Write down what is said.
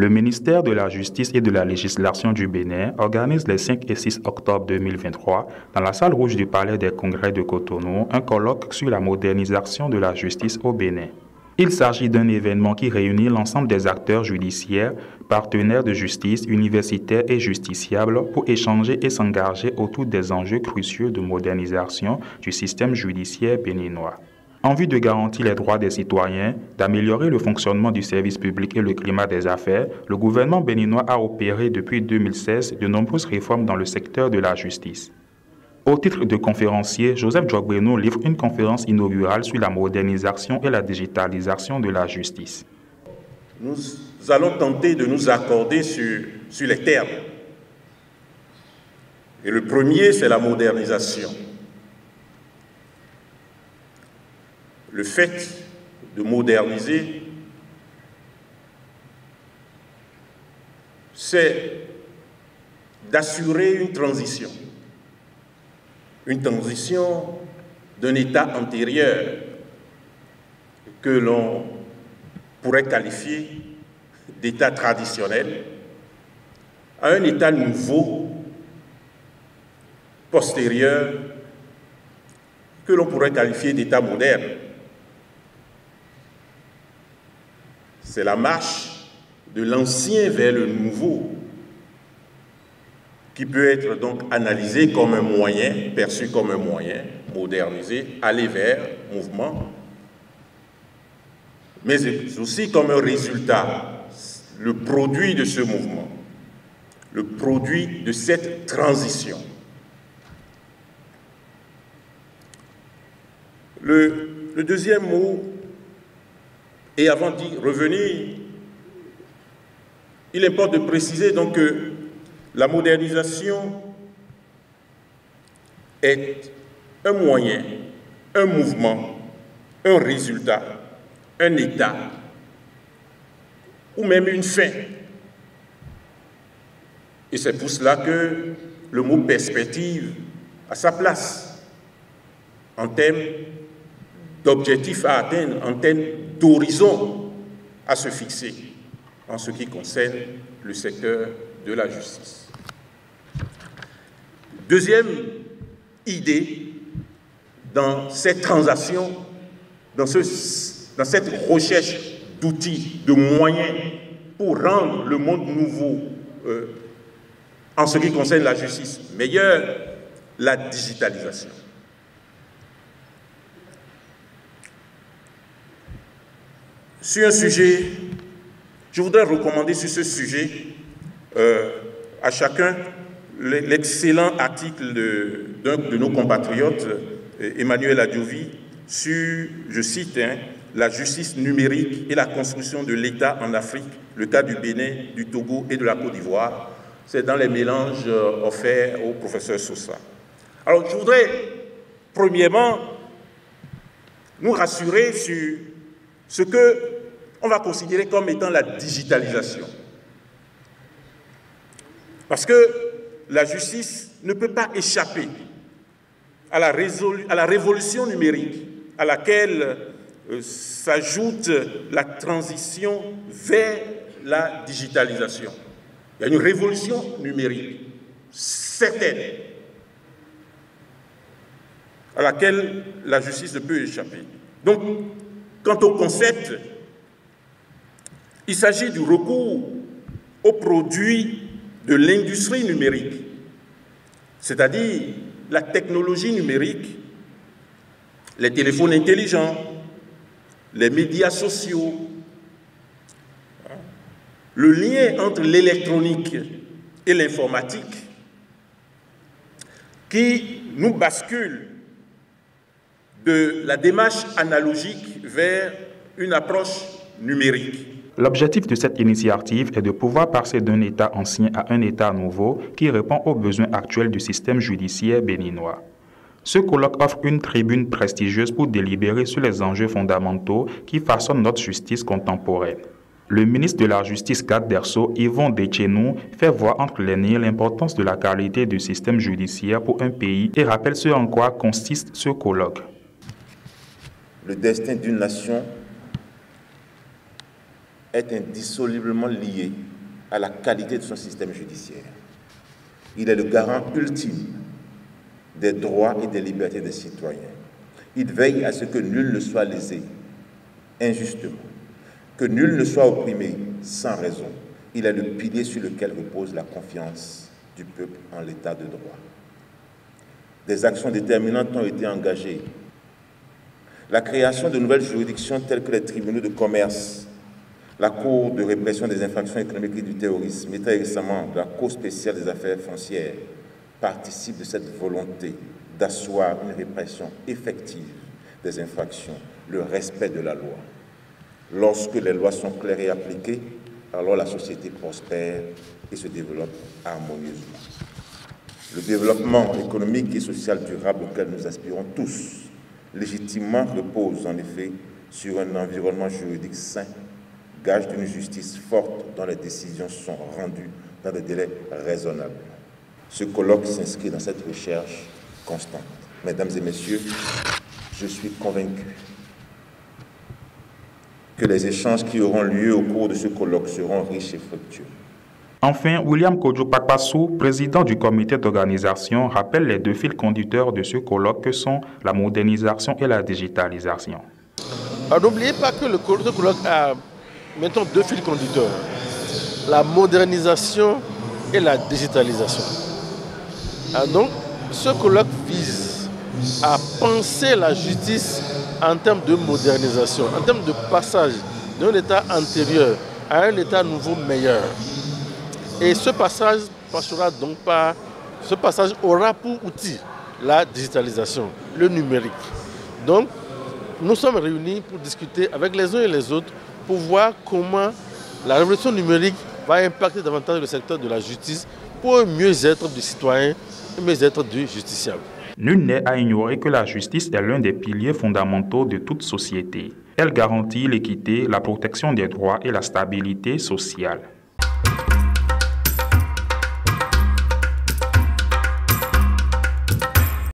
Le ministère de la Justice et de la Législation du Bénin organise les 5 et 6 octobre 2023 dans la salle rouge du Palais des Congrès de Cotonou un colloque sur la modernisation de la justice au Bénin. Il s'agit d'un événement qui réunit l'ensemble des acteurs judiciaires, partenaires de justice, universitaires et justiciables pour échanger et s'engager autour des enjeux cruciaux de modernisation du système judiciaire béninois. En vue de garantir les droits des citoyens, d'améliorer le fonctionnement du service public et le climat des affaires, le gouvernement béninois a opéré depuis 2016 de nombreuses réformes dans le secteur de la justice. Au titre de conférencier, Joseph Djogbeno livre une conférence inaugurale sur la modernisation et la digitalisation de la justice. Nous allons tenter de nous accorder sur les termes. Et le premier, c'est la modernisation. Le fait de moderniser, c'est d'assurer une transition d'un état antérieur que l'on pourrait qualifier d'état traditionnel à un état nouveau, postérieur, que l'on pourrait qualifier d'état moderne. C'est la marche de l'ancien vers le nouveau qui peut être donc analysé comme un moyen, perçu comme un moyen, modernisé, aller vers, mouvement, mais aussi comme un résultat, le produit de ce mouvement, le produit de cette transition. Le deuxième mot, et avant d'y revenir, il importe de préciser donc que la modernisation est un moyen, un mouvement, un résultat, un état, ou même une fin. Et c'est pour cela que le mot perspective a sa place en termes d'objectifs à atteindre, en termes d'horizon à se fixer en ce qui concerne le secteur de la justice. Deuxième idée dans cette transaction, dans cette recherche d'outils, de moyens pour rendre le monde nouveau en ce qui concerne la justice meilleure, la digitalisation. Sur un sujet, je voudrais recommander sur ce sujet à chacun l'excellent article d'un de nos compatriotes, Emmanuel Adjovi, sur, je cite, la justice numérique et la construction de l'État en Afrique, le cas du Bénin, du Togo et de la Côte d'Ivoire. C'est dans les mélanges offerts au professeur Sosa. Alors, je voudrais, premièrement, nous rassurer sur ce qu'on va considérer comme étant la digitalisation. Parce que la justice ne peut pas échapper à la révolution numérique à laquelle s'ajoute la transition vers la digitalisation. Il y a une révolution numérique certaine à laquelle la justice ne peut échapper. Donc, quant au concept, il s'agit du recours aux produits de l'industrie numérique, c'est-à-dire la technologie numérique, les téléphones intelligents, les médias sociaux, le lien entre l'électronique et l'informatique qui nous bascule de la démarche analogique vers une approche numérique. L'objectif de cette initiative est de pouvoir passer d'un État ancien à un État nouveau qui répond aux besoins actuels du système judiciaire béninois. Ce colloque offre une tribune prestigieuse pour délibérer sur les enjeux fondamentaux qui façonnent notre justice contemporaine. Le ministre de la Justice garde des Sceaux, Yvon Dechenou, fait voir entre les nids l'importance de la qualité du système judiciaire pour un pays et rappelle ce en quoi consiste ce colloque. Le destin d'une nation est indissolublement lié à la qualité de son système judiciaire. Il est le garant ultime des droits et des libertés des citoyens. Il veille à ce que nul ne soit lésé injustement, que nul ne soit opprimé sans raison. Il est le pilier sur lequel repose la confiance du peuple en l'état de droit. Des actions déterminantes ont été engagées. La création de nouvelles juridictions telles que les tribunaux de commerce, la Cour de répression des infractions économiques et du terrorisme, et très récemment la Cour spéciale des affaires foncières, participe de cette volonté d'asseoir une répression effective des infractions, le respect de la loi. Lorsque les lois sont claires et appliquées, alors la société prospère et se développe harmonieusement. Le développement économique et social durable auquel nous aspirons tous, légitimement, repose en effet sur un environnement juridique sain, gage d'une justice forte dont les décisions sont rendues dans des délais raisonnables. Ce colloque s'inscrit dans cette recherche constante. Mesdames et messieurs, je suis convaincu que les échanges qui auront lieu au cours de ce colloque seront riches et fructueux. Enfin, William Kojo-Pakpassou, président du comité d'organisation, rappelle les deux fils conducteurs de ce colloque que sont la modernisation et la digitalisation. N'oubliez pas que ce colloque a maintenant deux fils conducteurs, la modernisation et la digitalisation. Donc, ce colloque vise à penser la justice en termes de modernisation, en termes de passage d'un état antérieur à un état nouveau meilleur. Et ce passage aura pour outil la digitalisation, le numérique. Donc, nous sommes réunis pour discuter avec les uns et les autres pour voir comment la révolution numérique va impacter davantage le secteur de la justice pour un mieux-être du citoyen, un mieux-être du justiciable. Nul n'est à ignorer que la justice est l'un des piliers fondamentaux de toute société. Elle garantit l'équité, la protection des droits et la stabilité sociale.